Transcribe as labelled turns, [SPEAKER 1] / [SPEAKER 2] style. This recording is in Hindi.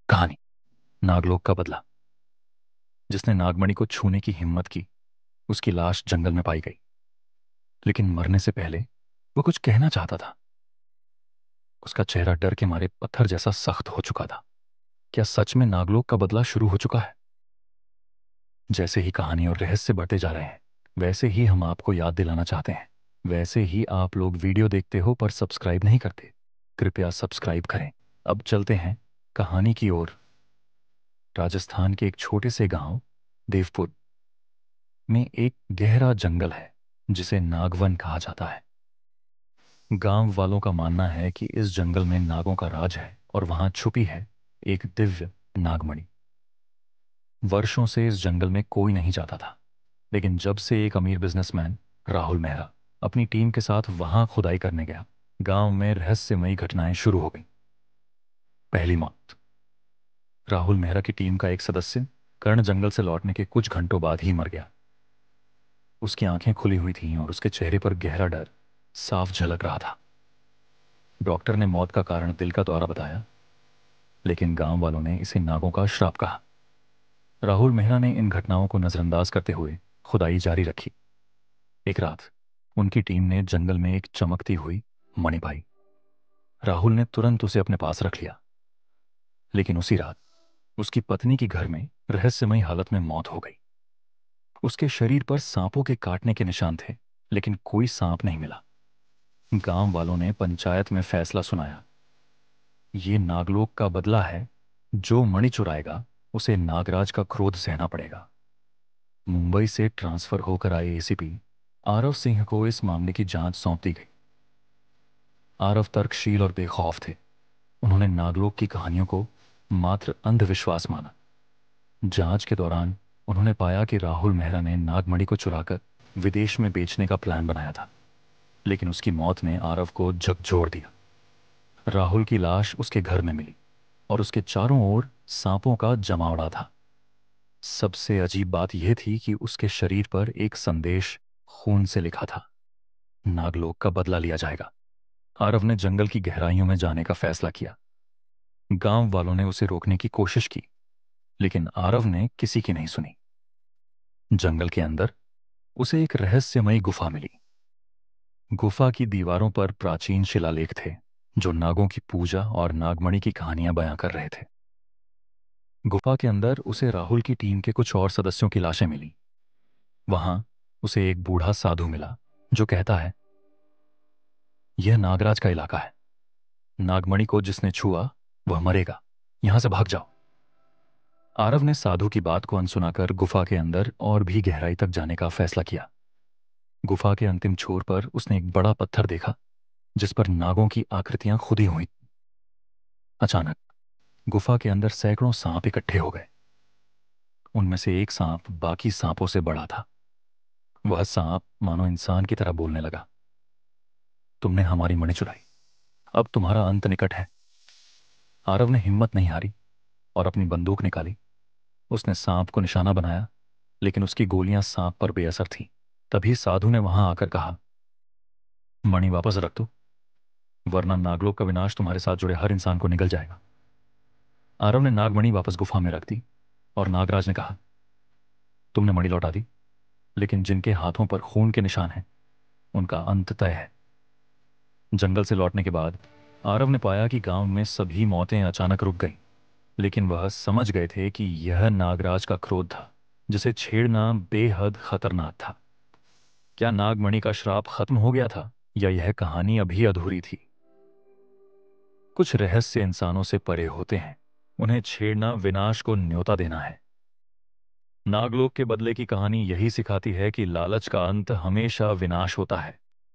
[SPEAKER 1] कहानी नागलोक का बदला। जिसने नागमणि को छूने की हिम्मत की, उसकी लाश जंगल में पाई गई। लेकिन मरने से पहले वो कुछ कहना चाहता था। उसका चेहरा डर के मारे पत्थर जैसा सख्त हो चुका था। क्या सच में नागलोक का बदला शुरू हो चुका है? जैसे ही कहानी और रहस्य बढ़ते जा रहे हैं, वैसे ही हम आपको याद दिलाना चाहते हैं। वैसे ही आप लोग वीडियो देखते हो पर सब्सक्राइब नहीं करते। कृपया सब्सक्राइब करें। अब चलते हैं कहानी की ओर। राजस्थान के एक छोटे से गांव देवपुर में एक गहरा जंगल है जिसे नागवन कहा जाता है। गांव वालों का मानना है कि इस जंगल में नागों का राज है और वहां छुपी है एक दिव्य नागमणि। वर्षों से इस जंगल में कोई नहीं जाता था, लेकिन जब से एक अमीर बिजनेसमैन राहुल मेहरा अपनी टीम के साथ वहां खुदाई करने गया, गांव में रहस्यमयी घटनाएं शुरू हो गईं। पहली मौत। राहुल मेहरा की टीम का एक सदस्य कर्ण जंगल से लौटने के कुछ घंटों बाद ही मर गया। उसकी आंखें खुली हुई थीं और उसके चेहरे पर गहरा डर साफ झलक रहा था। डॉक्टर ने मौत का कारण दिल का दौरा बताया, लेकिन गांव वालों ने इसे नागों का श्राप कहा। राहुल मेहरा ने इन घटनाओं को नजरअंदाज करते हुए खुदाई जारी रखी। एक रात उनकी टीम ने जंगल में एक चमकती हुई मणि पाई। राहुल ने तुरंत उसे अपने पास रख लिया, लेकिन उसी रात उसकी पत्नी की घर में रहस्यमयी हालत में मौत हो गई। उसके शरीर पर सांपों के काटने के निशान थे, लेकिन कोई सांप नहीं मिला। गांव वालों ने पंचायत में फैसला सुनाया। ये नागलोक का बदला है। जो मणि चुराएगा उसे नागराज का क्रोध सहना पड़ेगा। मुंबई से ट्रांसफर होकर आए एसीपी आरव सिंह को इस मामले की जांच सौंप दी गई। आरव तर्कशील और बेखौफ थे। उन्होंने नागलोक की कहानियों को मात्र अंधविश्वास माना। जांच के दौरान उन्होंने पाया कि राहुल मेहरा ने नागमणि को चुराकर विदेश में बेचने का प्लान बनाया था, लेकिन उसकी मौत ने आरव को झकझोर दिया। राहुल की लाश उसके घर में मिली और उसके चारों ओर सांपों का जमावड़ा था। सबसे अजीब बात यह थी कि उसके शरीर पर एक संदेश खून से लिखा था, नागलोक का बदला लिया जाएगा। आरव ने जंगल की गहराइयों में जाने का फैसला किया। गांव वालों ने उसे रोकने की कोशिश की, लेकिन आरव ने किसी की नहीं सुनी। जंगल के अंदर उसे एक रहस्यमयी गुफा मिली। गुफा की दीवारों पर प्राचीन शिलालेख थे जो नागों की पूजा और नागमणि की कहानियां बयां कर रहे थे। गुफा के अंदर उसे राहुल की टीम के कुछ और सदस्यों की लाशें मिली। वहां उसे एक बूढ़ा साधु मिला जो कहता है, यह नागराज का इलाका है। नागमणि को जिसने छुआ वह मरेगा। यहां से भाग जाओ। आरव ने साधु की बात को अनसुना कर गुफा के अंदर और भी गहराई तक जाने का फैसला किया। गुफा के अंतिम छोर पर उसने एक बड़ा पत्थर देखा जिस पर नागों की आकृतियां खुदी हुई। अचानक गुफा के अंदर सैकड़ों सांप इकट्ठे हो गए। उनमें से एक सांप बाकी सांपों से बड़ा था। वह सांप मानो इंसान की तरह बोलने लगा, तुमने हमारी मणि चुराई, अब तुम्हारा अंत निकट है। आरव ने हिम्मत नहीं हारी और अपनी बंदूक निकाली। उसने सांप को निशाना बनाया, लेकिन उसकी गोलियां सांप पर बेअसर थीं। तभी साधु ने वहां आकर कहा, मणि वापस रख दो, वरना नागलोक का विनाश तुम्हारे साथ जुड़े हर इंसान को निगल जाएगा। आरव ने नागमणि वापस गुफा में रख दी और नागराज ने कहा, तुमने मणि लौटा दी, लेकिन जिनके हाथों पर खून के निशान हैं उनका अंत तय है। जंगल से लौटने के बाद आरव ने पाया कि गांव में सभी मौतें अचानक रुक गईं, लेकिन वह समझ गए थे कि यह नागराज का क्रोध था जिसे छेड़ना बेहद खतरनाक था। क्या नागमणि का श्राप खत्म हो गया था या यह कहानी अभी अधूरी थी? कुछ रहस्य इंसानों से परे होते हैं, उन्हें छेड़ना विनाश को न्योता देना है। नागलोक के बदले की कहानी यही सिखाती है कि लालच का अंत हमेशा विनाश होता है।